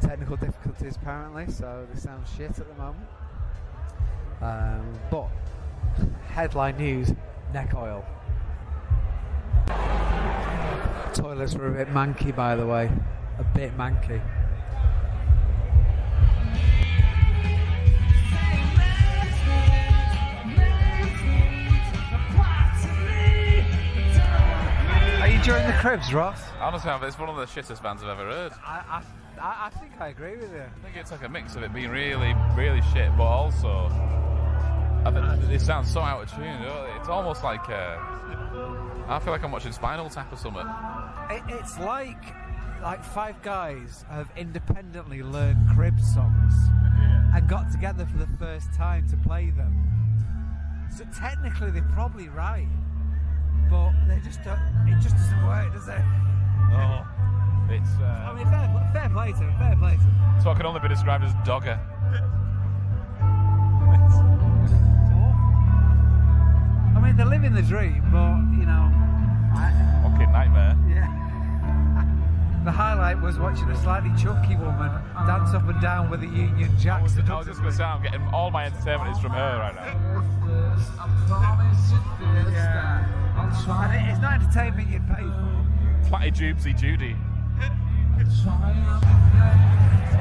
Technical difficulties apparently, so they sound shit at the moment. But headline news: neck oil. Toilets were a bit manky, by the way. A bit manky. Are you enjoying the Cribs, Ross? Honestly, it's one of the shittest bands I've ever heard. I think I agree with you. I think it's like a mix of it being really, really shit, but also I think it sounds so out of tune. It's almost like I feel like I'm watching Spinal Tap or something. It's like five guys have independently learned Cribs songs and got together for the first time to play them. So technically they're probably right, but it just doesn't work, does it? Oh, it's. I mean, fair play to them. It's what can only be described as dogger. I mean, they're living the dream, but you know. Fucking nightmare. Yeah. The highlight was watching a slightly chunky woman dance up and down with a Union Jack. I was just going to say, I'm getting all my entertainment is from her right now. Yeah. And it's not entertainment you'd pay for. Flatty Jubesy Judy.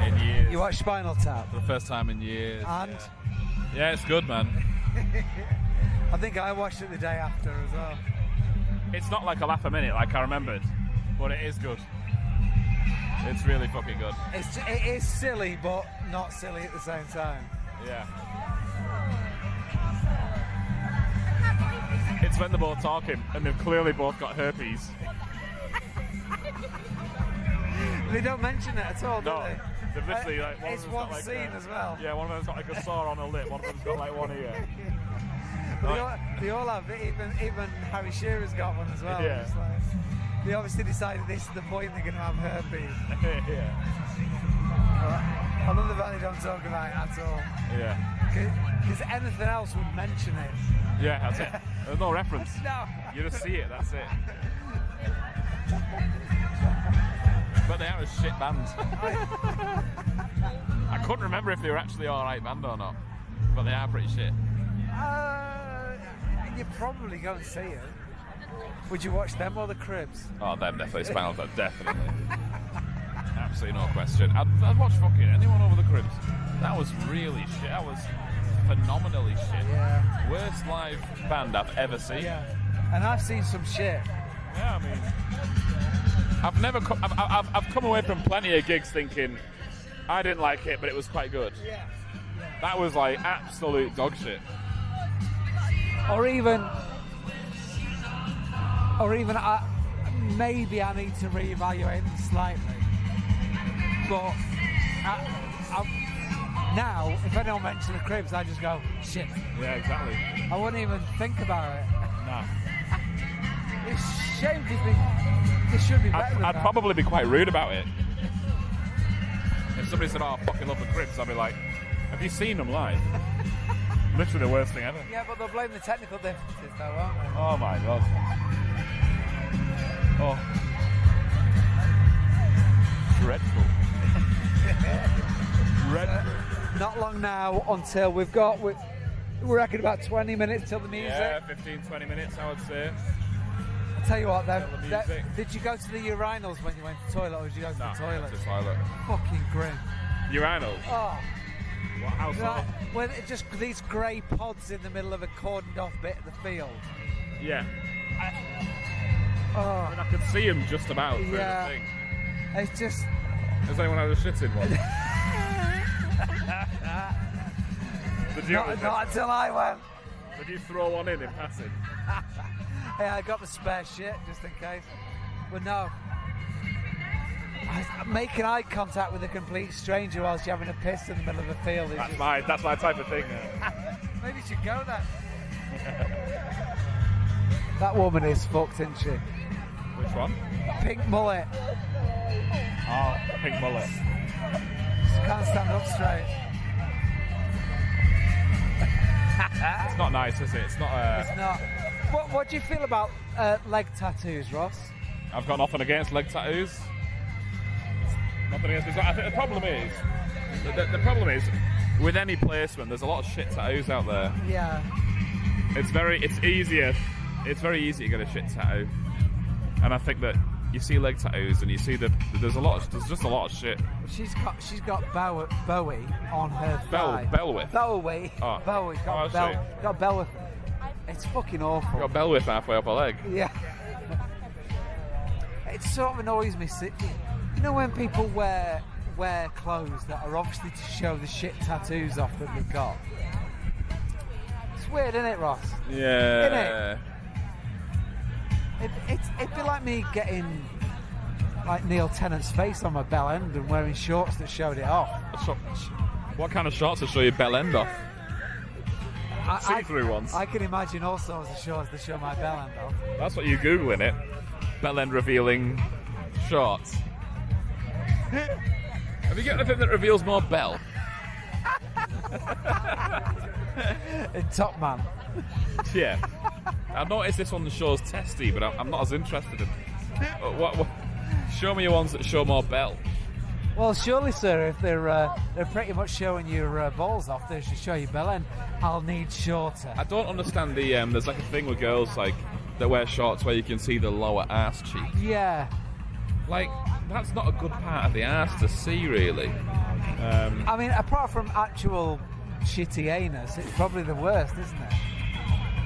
In years. You watched Spinal Tap? For the first time in years. And? Yeah, it's good, man. I think I watched it the day after as well. It's not like a laugh a minute like I remembered, but it is good. It's really fucking good. It is silly, but not silly at the same time. Yeah. It's when they're both talking and they've clearly both got herpes. They don't mention it at all, do No, they? they've literally like It's one scene as well. Yeah, one of them's got like a sore on her lip, one of them's got like one ear. They all have it. Even Harry Shearer's got one as well. Yeah. It's like, they obviously decided this is the point they're going to have herpes. Yeah. I love the fact they don't talk about it at all. Yeah. Because anything else would mention it. Yeah, that's it. There's no reference. No. You just see it, that's it. But they are a shit band. I couldn't remember if they were actually alright band or not. But they are pretty shit. You'd probably go and see it. Would you watch them or the Cribs? Oh, them definitely. Spinal Tap, definitely. Absolutely no question. I'd watch fucking anyone over the Cribs. That was really shit. That was phenomenally shit. Yeah. Worst live band I've ever seen. Yeah. And I've seen some shit. Yeah, I mean, I've come away from plenty of gigs thinking I didn't like it, but it was quite good. Yeah. That was like absolute dog shit. Or even maybe I need to reevaluate them slightly. But now, if I don't mention the Cribs, I just go, shit. Yeah, exactly. I wouldn't even think about it. Nah. It's a shame because they should be better than I'd that. probably be quite rude about it. If somebody said, oh, I fucking love the Cribs, I'd be like, have you seen them live? Literally the worst thing ever. Yeah, but they'll blame the technical differences though, won't they? Oh my god. Oh. Dreadful. Dreadful. Not long now until we reckon about 20 minutes till the music. Yeah, 15-20 minutes I would say. I'll tell you what then, Till the music. did you go to the urinals when you went to the toilet or did you go to No, the toilet? to the toilet. Fucking grim. Urinals? Oh. What, how so? Right, when it just these grey pods in the middle of a cordoned off bit of the field. Yeah. I Oh, mean, I could see him just about through Yeah. the thing. it's just... Has anyone had a shit in one? Did you, Not until I went. did you throw one in passing? Yeah, I got the spare shit just in case. But no. Making eye contact with a complete stranger whilst you're having a piss in the middle of a field is just... That's my type of thing. Maybe you should go there. That woman is fucked, isn't she? Which one? Pink mullet. Oh, pink mullet. Just can't stand up straight. It's not nice, is it? It's not. It's not. What do you feel about leg tattoos, Ross? I've got nothing against leg tattoos. Nothing against. I think the problem is with any placement. There's a lot of shit tattoos out there. Yeah. It's very easy to get a shit tattoo, and I think that you see leg tattoos and you see there's just a lot of shit. She's got Bowie on her thigh. Bellwith. Bowie. Oh. Bowie. Oh, I see. Got Bellwith. It's fucking awful. Got Bellwith halfway up her leg. Yeah. It sort of annoys me. You know when people wear clothes that are obviously to show the shit tattoos off that they've got? It's weird, isn't it, Ross? Yeah. It'd be like me getting like Neil Tennant's face on my bell end and wearing shorts that showed it off. What kind of shorts will show your bell end off? See-through ones. I can imagine all sorts of shorts that show my bell end off. That's what you're googling it. Bell end revealing shorts. Have you got anything that reveals more bell? In Top Man. Yeah. I've noticed this one shows testy, but I'm not as interested in. What? Show me your ones that show more bell. Well, surely, sir, if they're pretty much showing your balls off, they should show your bell end. I'll need shorter. I don't understand the. There's like a thing with girls like that wear shorts where you can see the lower ass cheek. Yeah. Like that's not a good part of the arse to see, really. I mean, apart from actual shitty anus, it's probably the worst, isn't it?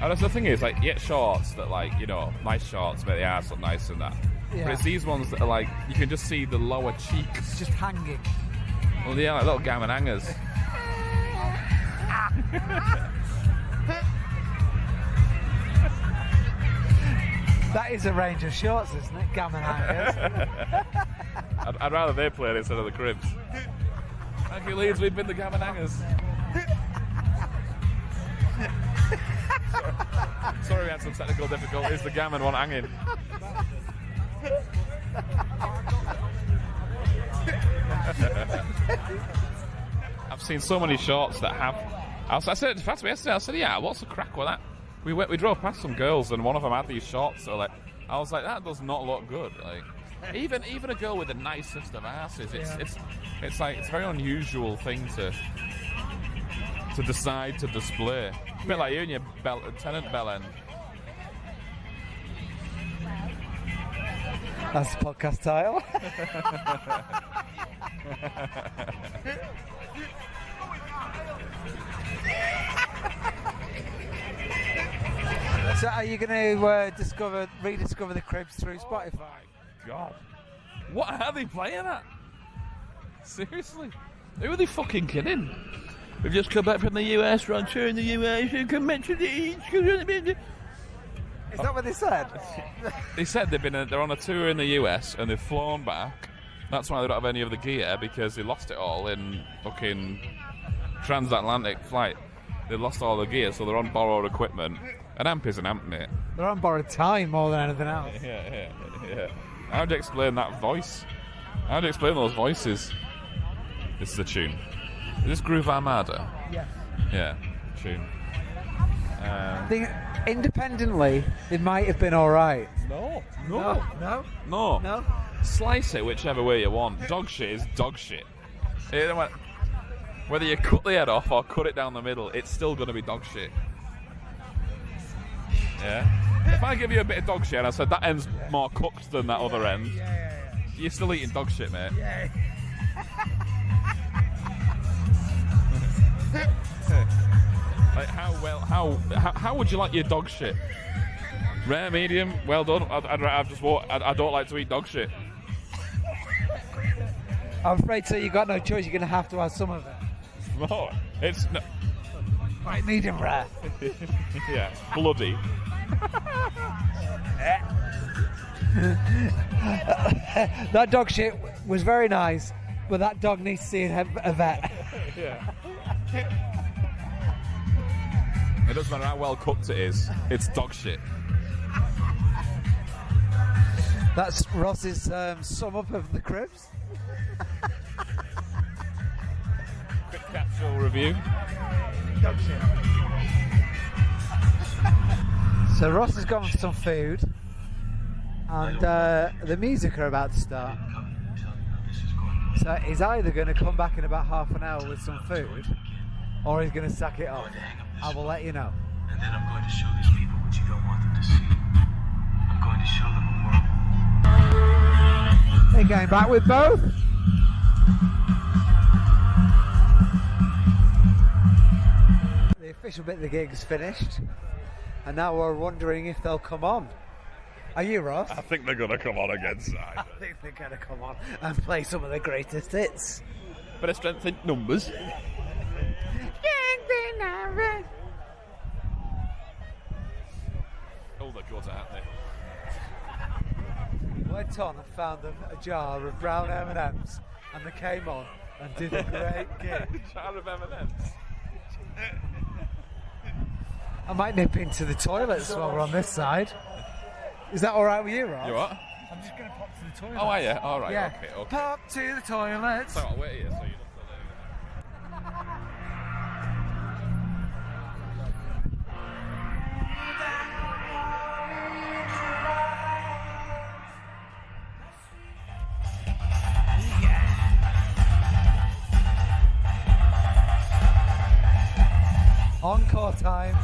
And that's the thing is, like, you get shorts that, like, you know, nice shorts make the arse look nice and that. Yeah. But it's these ones that are like, you can just see the lower cheeks. It's just hanging. Well, yeah, like little gammon hangers. That is a range of shorts, isn't it? Gammon hangers. I'd rather they play it instead of the cribs. Thank you, Leeds, we've been the gammon hangers. Sorry we had some technical difficulties, the gammon one hanging. I've seen so many shorts that have... I said to Fatima yesterday, I said, yeah, what's the crack with that? We drove past some girls and one of them had these shorts, so like, I was like, that does not look good. Like, even a girl with the nicest of asses, it's like, it's a very unusual thing to decide to display. A bit like you and your tenant bell end. That's the podcast title. So are you going to rediscover the cribs through Spotify? God. What are they playing at? Seriously? Who are they fucking kidding? We've just come back from the US, we're on tour in the US, you can mention it. Is that what they said? They said they're on a tour in the US and they've flown back. That's why they don't have any of the gear, because they lost it all in fucking transatlantic flight. They lost all the gear, so they're on borrowed equipment. An amp is an amp, mate. They're on borrowed time more than anything else. Yeah. How do you explain that voice? How do you explain those voices? This is a tune. Is this Groove Armada? Yes. Yeah, tune. I think independently, it might have been alright. No. Slice it whichever way you want. Dog shit is dog shit. Whether you cut the head off or cut it down the middle, it's still going to be dog shit. Yeah? If I give you a bit of dog shit and I said that end's more cooked than that other end, you're still eating dog shit, mate. Yeah. Like how would you like your dog shit? Rare, medium, well done. I don't like to eat dog shit. I'm afraid so. You got no choice. You're going to have to have some of it. No, it's no. Right, medium rare. Yeah, bloody. That dog shit was very nice, but that dog needs to see a vet. Yeah. It doesn't matter how well cooked it is. It's dog shit. That's Ross's sum up of the cribs. Quick capsule review. Dog shit. So Ross has gone for some food, and the music are about to start. So he's either going to come back in about half an hour with some food, or he's going to sack it off. I will let you know. And then I'm going to show these people what you don't want them to see. I'm going to show them a world. They're going back with both. The official bit of the gig's finished, and now we're wondering if they'll come on. Are you, Ross? I think they're going to come on again, Si. I think they're going to come on and play some of the greatest hits. But it's strength in numbers. Oh, they're good at it. Went on and found them a jar of brown M&Ms, and they came on and did a great gig. Jar of M&Ms. I might nip into the toilets while we're on this side. Is that all right with you, Ross? You what? I'm just going to pop to the toilet. Oh, are you? All right. Yeah. Okay. Pop to the toilets. So I'll wait here so you don't. Encore time.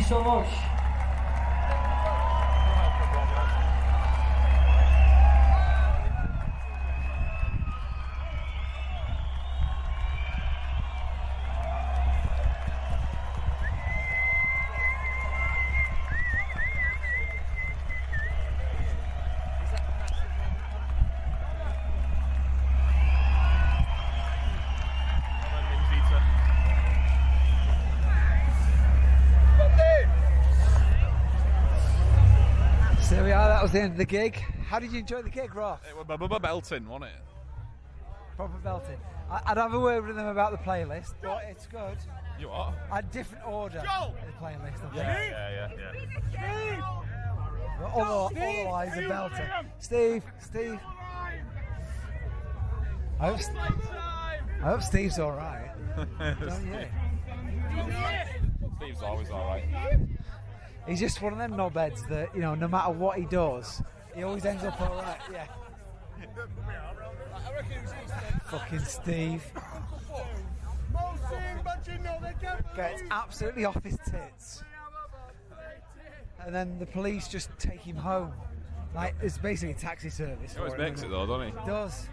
so much. So there we are, that was the end of the gig. How did you enjoy the gig, Ross? It was belting, wasn't it? Proper belting. I'd have a word with them about the playlist, but it's good. You what? A different order the playlist, I think. Yeah. But otherwise a belter. Steve. I hope Steve's alright. Don't you? Steve's always alright. He's just one of them knobheads that, you know, no matter what he does, he always ends up alright. Yeah. Fucking Steve. Gets absolutely off his tits. And then the police just take him home. Like, it's basically a taxi service. He always makes it though, doesn't he? He does.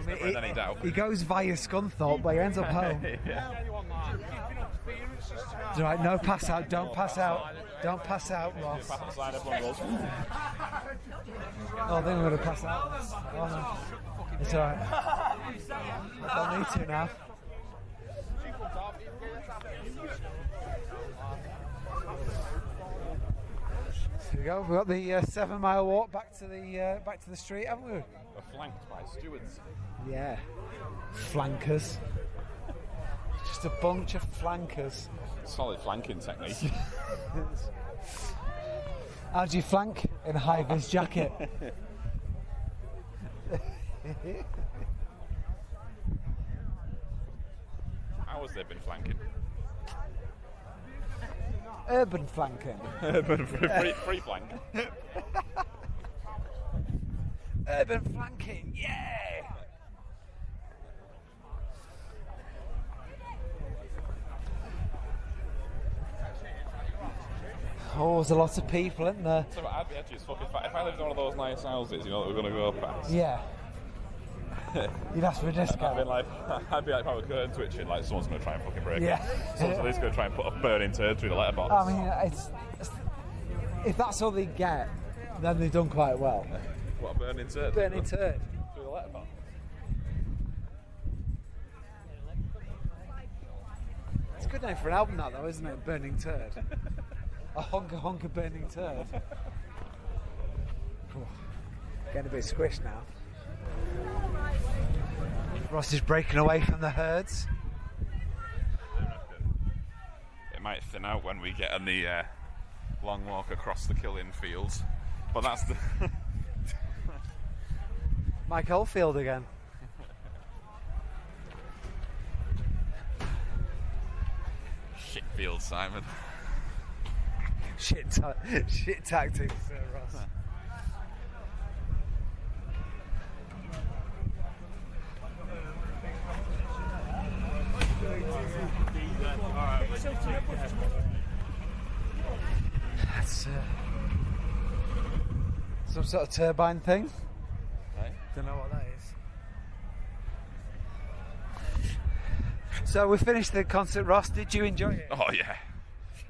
Never had any doubt. He goes via Scunthorpe, but he ends up home. Right, no pass out, don't pass out. Don't pass out, Ross. Oh, I think I'm going to pass out. Oh no. It's alright. I don't need to now. Here we go, we've got the 7 mile walk back to the street, haven't we? We're flanked by stewards. Yeah. Flankers. Just a bunch of flankers. Solid flanking technique. How do you flank in a high-vis jacket? How has they been flanking? Urban flanking. Urban free flank. Urban flanking, yeah! Oh, there's a lot of people, isn't there? So I'd be edgy as fuck if I lived in one of those nice houses, you know, that we're going to go past. Yeah. You'd ask for a discount. I'd be like probably curtain twitching, like someone's going to try and fucking break Yeah. it. Someone's at least going to try and put a burning turd through the letterbox. I mean, it's if that's all they get, then they've done quite well. What, a burning turd? Burning turd. Through the letterbox? It's a good name for an album, that though, isn't it? Burning Turd. A honker burning turd. Getting a bit squished now. Ross is breaking away from the herds. It might thin out when we get on the long walk across the killing fields, but that's the Mike Oldfield again. shit field, Simon. Shit tactics, Ross. That's some sort of turbine thing. Hey? Don't know what that is. So we finished the concert, Ross. Did you enjoy it? Oh yeah,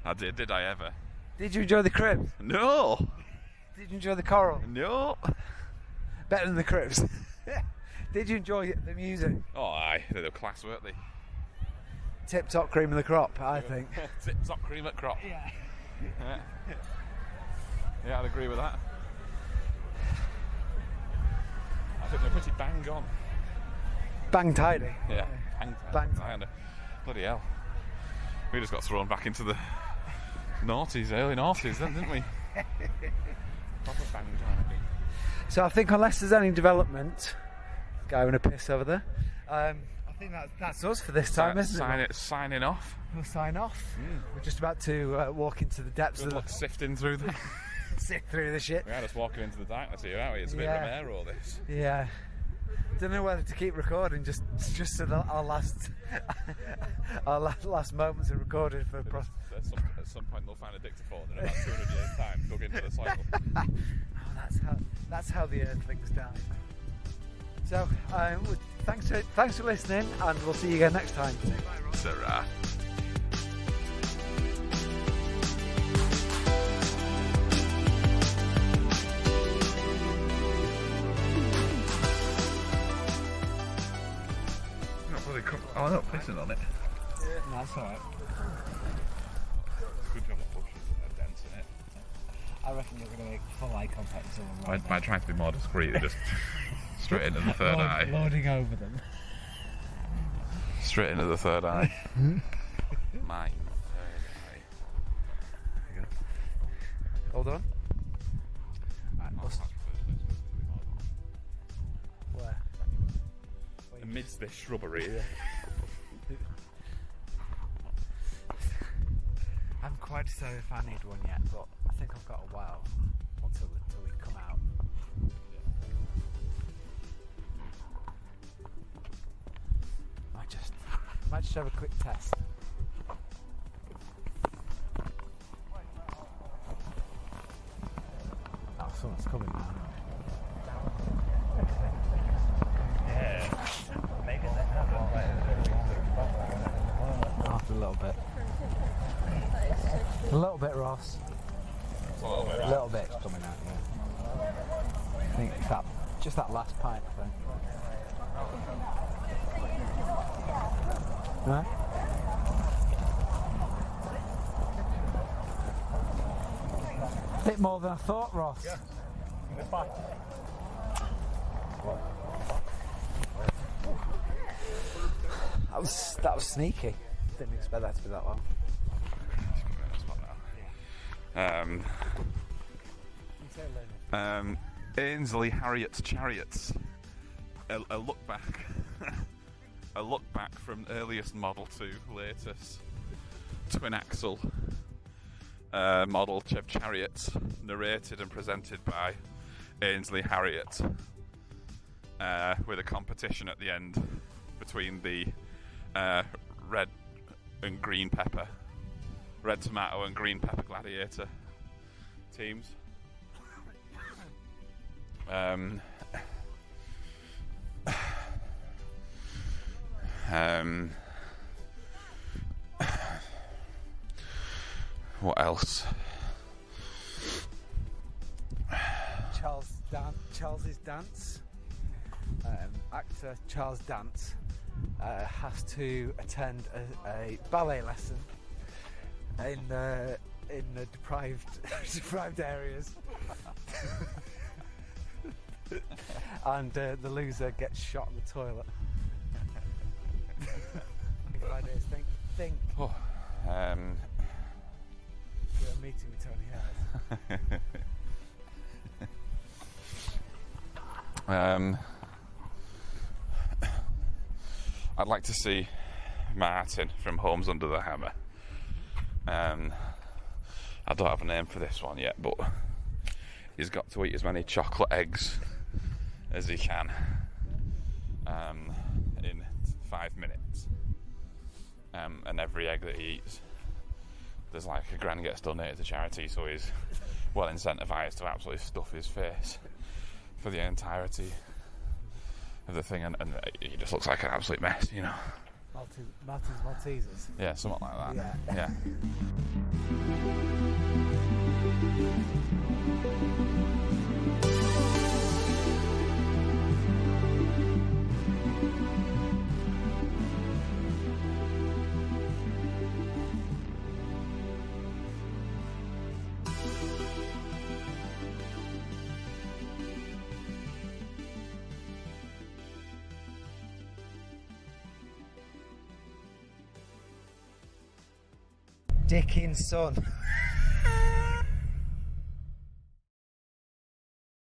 I did. Did I ever? Did you enjoy the Cribs? No. Did you enjoy the choral? No. Better than the Cribs. Did you enjoy the music? Oh aye, they were class, weren't they? Tip top cream of the crop, I think. Tip top cream at crop. Yeah. Yeah, I'd agree with that. I think they're pretty bang on. Bang tidy. Yeah, Bang. Bloody hell. We just got thrown back into the noughties, early noughties then, didn't we? Proper bang tidy. So I think unless there's any development, guy having a piss over there. I think that's us for this time, isn't it? Signing off. We'll sign off. We're just about to walk into the depths Good of luck sifting through the... sift through the shit. We are just walking into the darkness here, aren't we? It's a bit of a mare, all this. Yeah. don't know whether to keep recording just so that our last last moments are recorded for. At some point they'll find a dictaphone in about 200 years' time, dug into the soil. Oh, that's how the Earthlings died. So thanks for listening, and we'll see you again next time. Sarah. Oh, I'm not pissing on it. No, that's alright. Good job of bushes and dents in it. I reckon you're going to make full eye contact with someone right By trying to be more discreet, just straight into the third eye. Loading over them. Straight into the third eye. My third eye. There you go. Hold on. Right, where? Amidst this shrubbery. I haven't quite decided if I need one yet, but I think I've got a while until we come out. Might just have a quick test. Oh, someone's coming now. Yeah. Maybe they have After a little bit. A little bit, Ross. A little bit's coming out, yeah. I think it's just that last pint, I think. Right? Bit more than I thought, Ross. Yeah. That was sneaky. Didn't expect that to be that long. Ainsley Harriet's Chariots. A look back. A look back from earliest model to latest twin axle model chariots, narrated and presented by Ainsley Harriet, with a competition at the end between the red tomato and green pepper gladiator teams. What else? Charles's Dance. Actor Charles Dance has to attend a ballet lesson in the deprived areas, and the loser gets shot in the toilet. Ideas. Think. Oh, You're meeting with Tony Harris. I'd like to see Martin from Homes Under the Hammer. I don't have a name for this one yet, but he's got to eat as many chocolate eggs as he can in 5 minutes. And every egg that he eats, there's like £1,000 gets donated to charity, so he's well incentivised to absolutely stuff his face for the entirety of the thing, and he just looks like an absolute mess, you know. Maltesers. Yeah, something like that. Yeah. Dickinson.